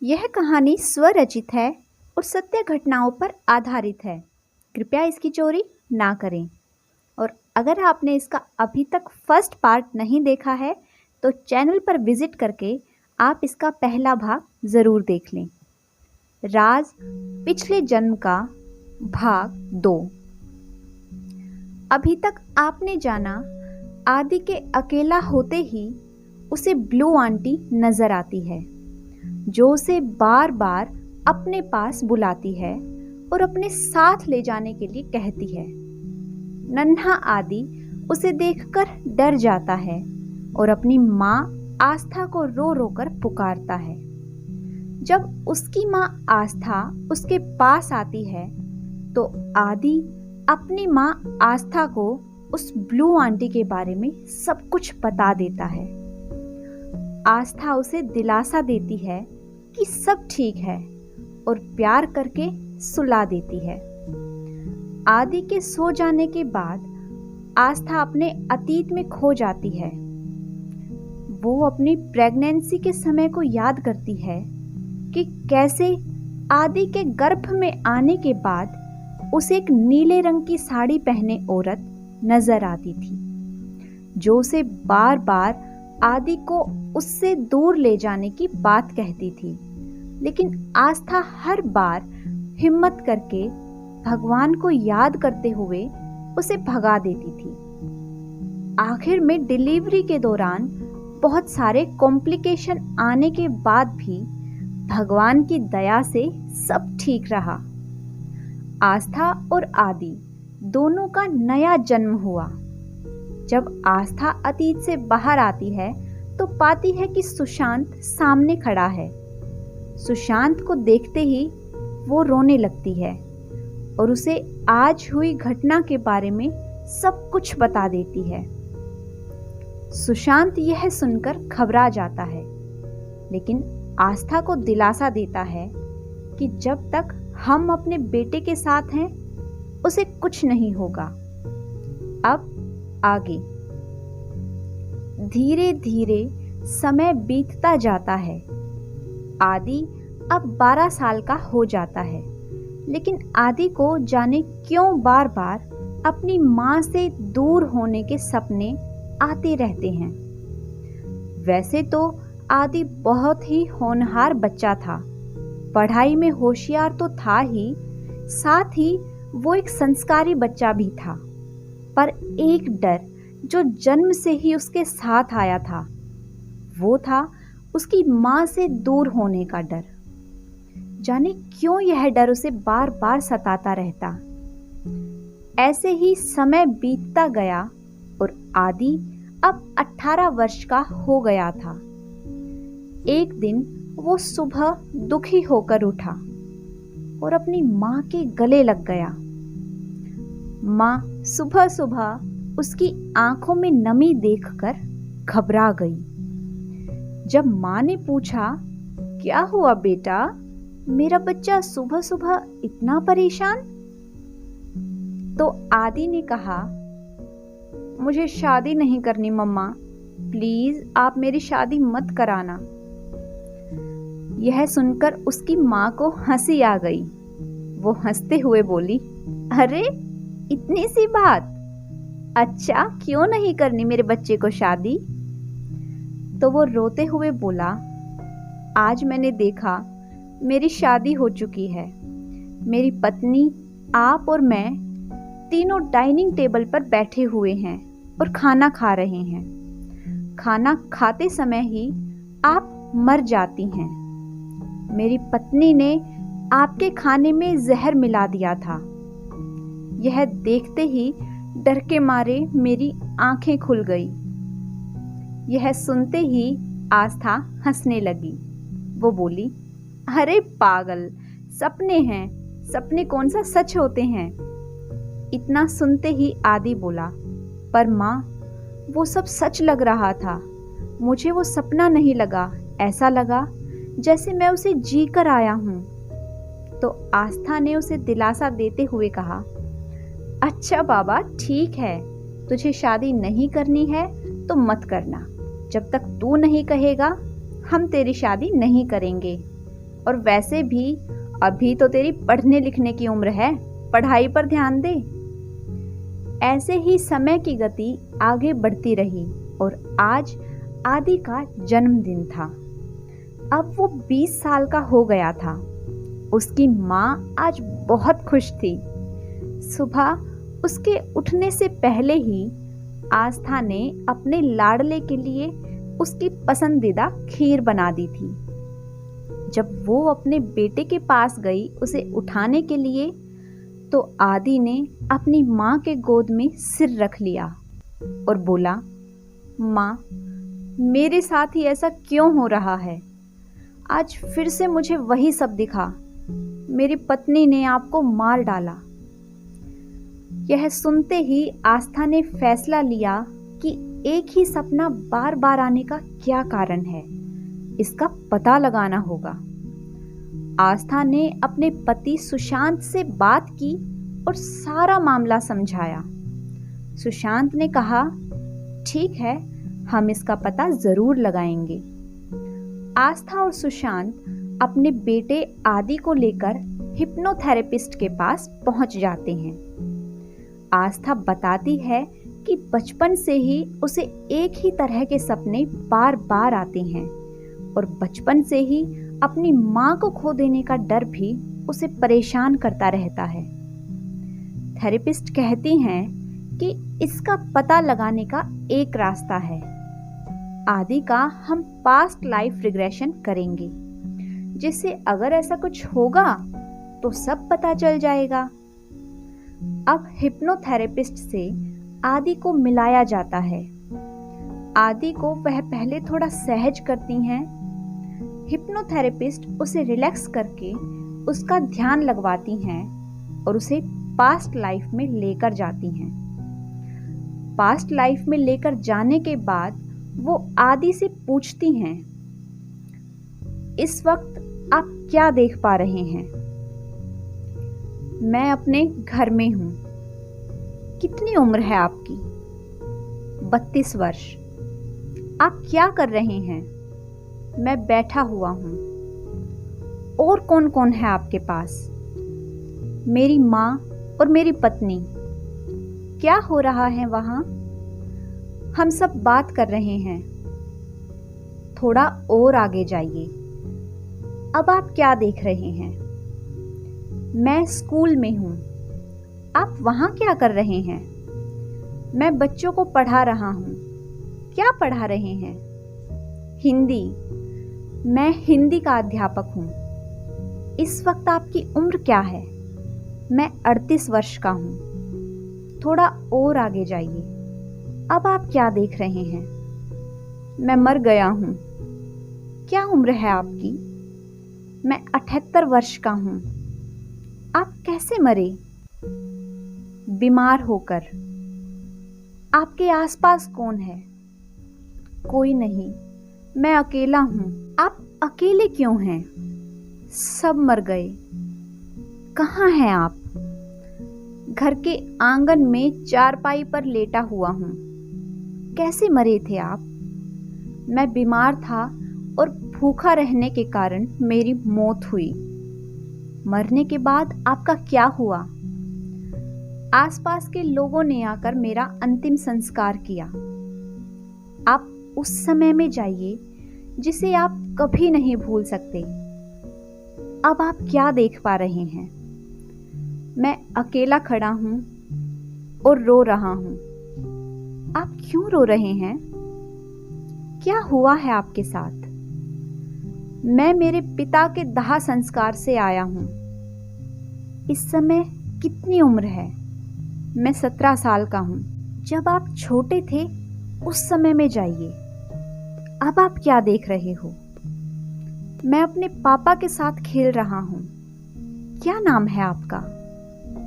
यह कहानी स्वरचित है और सत्य घटनाओं पर आधारित है। कृपया इसकी चोरी ना करें। और अगर आपने इसका अभी तक फर्स्ट पार्ट नहीं देखा है तो चैनल पर विजिट करके आप इसका पहला भाग ज़रूर देख लें। राज पिछले जन्म का भाग 2। अभी तक आपने जाना, आदि के अकेला होते ही उसे ब्लू आंटी नजर आती है, जो उसे बार बार अपने पास बुलाती है और अपने साथ ले जाने के लिए कहती है। नन्हा आदि उसे देखकर डर जाता है और अपनी माँ आस्था को रो रो कर पुकारता है। जब उसकी माँ आस्था उसके पास आती है तो आदि अपनी माँ आस्था को उस ब्लू आंटी के बारे में सब कुछ बता देता है। आस्था उसे दिलासा देती है कि सब ठीक है और प्यार करके सुला देती है। आदि के सो जाने के बाद आस्था अपने अतीत में खो जाती है। वो अपनी प्रेगनेंसी के समय को याद करती है कि कैसे आदि के गर्भ में आने के बाद उसे एक नीले रंग की साड़ी पहने औरत नजर आती थी, जो उसे बार बार आदि को उससे दूर ले जाने की बात कहती थी। लेकिन आस्था हर बार हिम्मत करके भगवान को याद करते हुए उसे भगा देती थी। आखिर में डिलीवरी के दौरान बहुत सारे कॉम्प्लिकेशन आने के बाद भी भगवान की दया से सब ठीक रहा। आस्था और आदि दोनों का नया जन्म हुआ। जब आस्था अतीत से बाहर आती है तो पाती है कि सुशांत सामने खड़ा है। सुशांत को देखते ही वो रोने लगती है और उसे आज हुई घटना के बारे में सब कुछ बता देती है। सुशांत यह सुनकर घबरा जाता है, लेकिन आस्था को दिलासा देता है कि जब तक हम अपने बेटे के साथ हैं उसे कुछ नहीं होगा। अब आगे धीरे धीरे समय बीतता जाता है। आदि अब 12 साल का हो जाता है, लेकिन आदि को जाने क्यों बार बार अपनी माँ से दूर होने के सपने आते रहते हैं। वैसे तो आदि बहुत ही होनहार बच्चा था, पढ़ाई में होशियार तो था ही, साथ ही वो एक संस्कारी बच्चा भी था। पर एक डर जो जन्म से ही उसके साथ आया था, वो था उसकी माँ से दूर होने का डर। जाने क्यों यह डर उसे बार बार सताता रहता। ऐसे ही समय बीतता गया और आदि अब 18 वर्ष का हो गया था। एक दिन वो सुबह दुखी होकर उठा और अपनी माँ के गले लग गया। माँ सुबह सुबह उसकी आंखों में नमी देखकर घबरा गई। जब माँ ने पूछा, क्या हुआ बेटा, मेरा बच्चा सुबह सुबह इतना परेशान? तो आदि ने कहा, मुझे शादी नहीं करनी मम्मा, प्लीज आप मेरी शादी मत कराना। यह सुनकर उसकी माँ को हंसी आ गई। वो हंसते हुए बोली, अरे इतनी सी बात, अच्छा क्यों नहीं करनी मेरे बच्चे को शादी? तो वो रोते हुए बोला, आज मैंने देखा मेरी शादी हो चुकी है। मेरी पत्नी, आप और मैं तीनों डाइनिंग टेबल पर बैठे हुए हैं और खाना खा रहे हैं। खाना खाते समय ही आप मर जाती हैं। मेरी पत्नी ने आपके खाने में जहर मिला दिया था। यह देखते ही डर के मारे मेरी आंखें खुल गई। यह सुनते ही आस्था हंसने लगी। वो बोली, अरे पागल, सपने हैं, सपने कौन सा सच होते हैं? इतना सुनते ही आदि बोला, पर माँ वो सब सच लग रहा था। मुझे वो सपना नहीं लगा, ऐसा लगा जैसे मैं उसे जी कर आया हूँ। तो आस्था ने उसे दिलासा देते हुए कहा, अच्छा बाबा ठीक है, तुझे शादी नहीं करनी है तो मत करना। जब तक तू नहीं कहेगा हम तेरी शादी नहीं करेंगे। और वैसे भी अभी तो तेरी पढ़ने लिखने की उम्र है, पढ़ाई पर ध्यान दे। ऐसे ही समय की गति आगे बढ़ती रही और आज आदि का जन्मदिन था। अब वो 20 साल का हो गया था। उसकी माँ आज बहुत खुश थी। सुबह उसके उठने से पहले ही आस्था ने अपने लाडले के लिए उसकी पसंदीदा खीर बना दी थी। जब वो अपने बेटे के पास गई उसे उठाने के लिए, तो आदि ने अपनी माँ के गोद में सिर रख लिया और बोला, माँ, मेरे साथ ही ऐसा क्यों हो रहा है? आज फिर से मुझे वही सब दिखा। मेरी पत्नी ने आपको मार डाला। यह सुनते ही आस्था ने फैसला लिया कि एक ही सपना बार बार आने का क्या कारण है, इसका पता लगाना होगा। आस्था ने अपने पति सुशांत से बात की और सारा मामला समझाया। सुशांत ने कहा, ठीक है, हम इसका पता जरूर लगाएंगे। आस्था और सुशांत अपने बेटे आदि को लेकर हिप्नोथेरेपिस्ट के पास पहुंच जाते हैं। आस्था बताती है कि बचपन से ही उसे एक ही तरह के सपने बार बार आते हैं और बचपन से ही अपनी माँ को खो देने का डर भी उसे परेशान करता रहता है। थेरेपिस्ट कहती हैं कि इसका पता लगाने का एक रास्ता है। आदि का हम पास्ट लाइफ रिग्रेशन करेंगे, जिससे अगर ऐसा कुछ होगा तो सब पता चल जाएगा। अब हिप्नोथेरेपिस्ट से आदि को मिलाया जाता है। आदि को वह पहले थोड़ा सहज करती हैं। हिप्नोथेरेपिस्ट उसे रिलैक्स करके उसका ध्यान लगवाती हैं और उसे पास्ट लाइफ में लेकर जाती हैं। पास्ट लाइफ में लेकर जाने के बाद वो आदि से पूछती हैं, इस वक्त आप क्या देख पा रहे हैं? मैं अपने घर में हूं। कितनी उम्र है आपकी? 32 वर्ष। आप क्या कर रहे हैं? मैं बैठा हुआ हूं। और कौन कौन है आपके पास? मेरी माँ और मेरी पत्नी। क्या हो रहा है वहां? हम सब बात कर रहे हैं। थोड़ा और आगे जाइए। अब आप क्या देख रहे हैं? मैं स्कूल में हूं। आप वहां क्या कर रहे हैं? मैं बच्चों को पढ़ा रहा हूं। क्या पढ़ा रहे हैं? हिंदी। मैं हिंदी का अध्यापक हूं। इस वक्त आपकी उम्र क्या है? मैं 38 वर्ष का हूं। थोड़ा और आगे जाइए। अब आप क्या देख रहे हैं? मैं मर गया हूं। क्या उम्र है आपकी? मैं 78 वर्ष का हूं। आप कैसे मरे? बीमार होकर। आपके आसपास कौन है? कोई नहीं, मैं अकेला हूं। आप अकेले क्यों हैं? सब मर गए। कहाँ हैं आप? घर के आंगन में चारपाई पर लेटा हुआ हूं। कैसे मरे थे आप? मैं बीमार था और भूखा रहने के कारण मेरी मौत हुई। मरने के बाद आपका क्या हुआ? आसपास के लोगों ने आकर मेरा अंतिम संस्कार किया। आप उस समय में जाइए जिसे आप कभी नहीं भूल सकते। अब आप क्या देख पा रहे हैं? मैं अकेला खड़ा हूं और रो रहा हूं। आप क्यों रो रहे हैं? क्या हुआ है आपके साथ? मैं मेरे पिता के दाह संस्कार से आया हूं। इस समय कितनी उम्र है? मैं 17 साल का हूं। जब आप छोटे थे उस समय में जाइए। अब आप क्या देख रहे हो? मैं अपने पापा के साथ खेल रहा हूं। क्या नाम है आपका?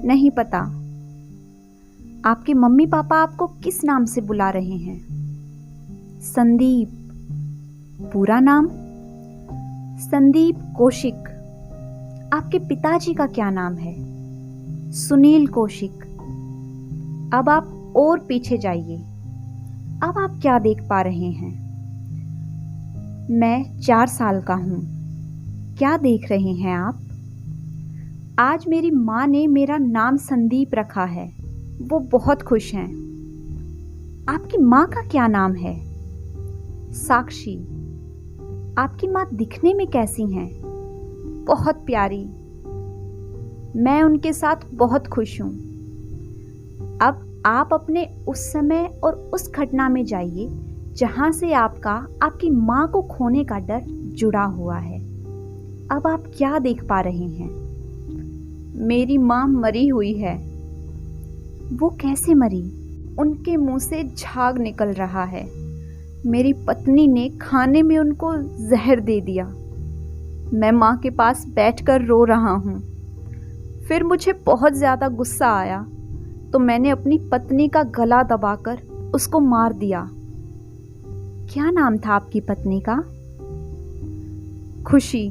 नहीं पता। आपके मम्मी पापा आपको किस नाम से बुला रहे हैं? संदीप। पूरा नाम? संदीप कौशिक। आपके पिताजी का क्या नाम है? सुनील कौशिक। अब आप और पीछे जाइए। अब आप क्या देख पा रहे हैं? मैं 4 साल का हूं। क्या देख रहे हैं आप? आज मेरी माँ ने मेरा नाम संदीप रखा है। वो बहुत खुश हैं। आपकी माँ का क्या नाम है? साक्षी। आपकी माँ दिखने में कैसी हैं? बहुत प्यारी। मैं उनके साथ बहुत खुश हूँ। अब आप अपने उस समय और उस घटना में जाइए जहाँ से आपकी माँ को खोने का डर जुड़ा हुआ है। अब आप क्या देख पा रहे हैं? मेरी माँ मरी हुई है। वो कैसे मरी? उनके मुंह से झाग निकल रहा है। मेरी पत्नी ने खाने में उनको जहर दे दिया। मैं माँ के पास बैठकर रो रहा हूँ। फिर मुझे बहुत ज़्यादा गुस्सा आया तो मैंने अपनी पत्नी का गला दबाकर उसको मार दिया। क्या नाम था आपकी पत्नी का? खुशी।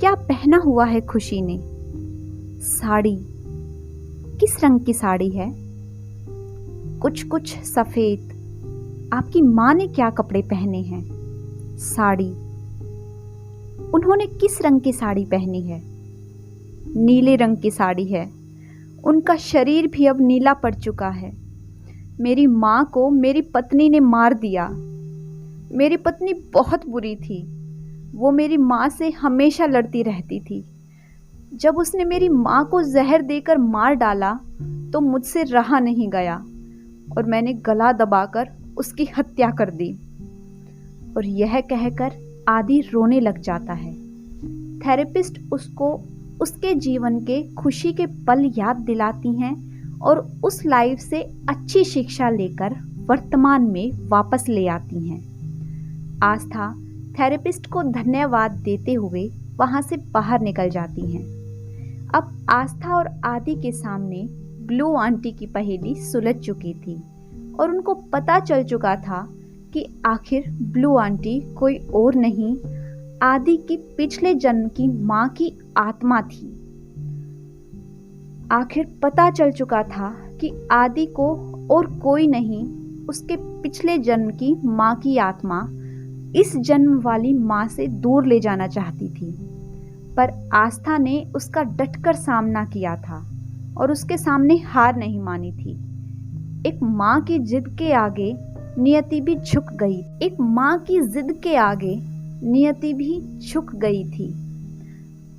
क्या पहना हुआ है खुशी ने? साड़ी। किस रंग की साड़ी है? कुछ सफेद। आपकी माँ ने क्या कपड़े पहने हैं? साड़ी। उन्होंने किस रंग की साड़ी पहनी है? नीले रंग की साड़ी है। उनका शरीर भी अब नीला पड़ चुका है। मेरी माँ को मेरी पत्नी ने मार दिया। मेरी पत्नी बहुत बुरी थी। वो मेरी माँ से हमेशा लड़ती रहती थी। जब उसने मेरी माँ को जहर देकर मार डाला तो मुझसे रहा नहीं गया और मैंने गला दबाकर उसकी हत्या कर दी। और यह कहकर आदि रोने लग जाता है। थेरेपिस्ट उसको उसके जीवन के खुशी के पल याद दिलाती हैं और उस लाइफ से अच्छी शिक्षा लेकर वर्तमान में वापस ले आती हैं। आस्था थेरेपिस्ट को धन्यवाद देते हुए वहां से बाहर निकल जाती हैं। अब आस्था और आदि के सामने ब्लू आंटी की पहेली सुलझ चुकी थी और उनको पता चल चुका था कि आखिर ब्लू आंटी कोई और नहीं, आदि की पिछले जन्म की माँ की आत्मा थी। आखिर पता चल चुका था कि आदि को और कोई नहीं, उसके पिछले जन्म की माँ की आत्मा इस जन्म वाली माँ से दूर ले जाना चाहती थी। पर आस्था ने उसका डटकर सामना किया था और उसके सामने हार नहीं मानी थी। एक माँ की जिद के आगे नियति भी झुक गई। एक माँ की जिद के आगे नियति भी झुक गई थी।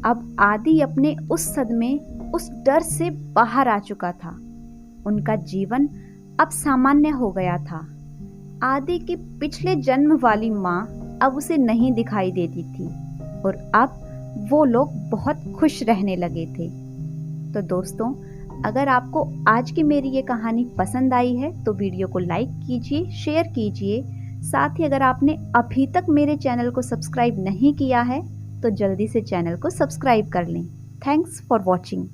अब आदि अपने उस सदमे, उस डर से बाहर आ चुका था। उनका जीवन अब सामान्य हो गया था। आदि की पिछले जन्म वाली माँ अब उसे नहीं दिखाई देती थी और अब वो लोग बहुत खुश रहने लगे थे। तो दोस्तों, अगर आपको आज की मेरी ये कहानी पसंद आई है तो वीडियो को लाइक कीजिए, शेयर कीजिए। साथ ही अगर आपने अभी तक मेरे चैनल को सब्सक्राइब नहीं किया है तो जल्दी से चैनल को सब्सक्राइब कर लें। Thanks for watching.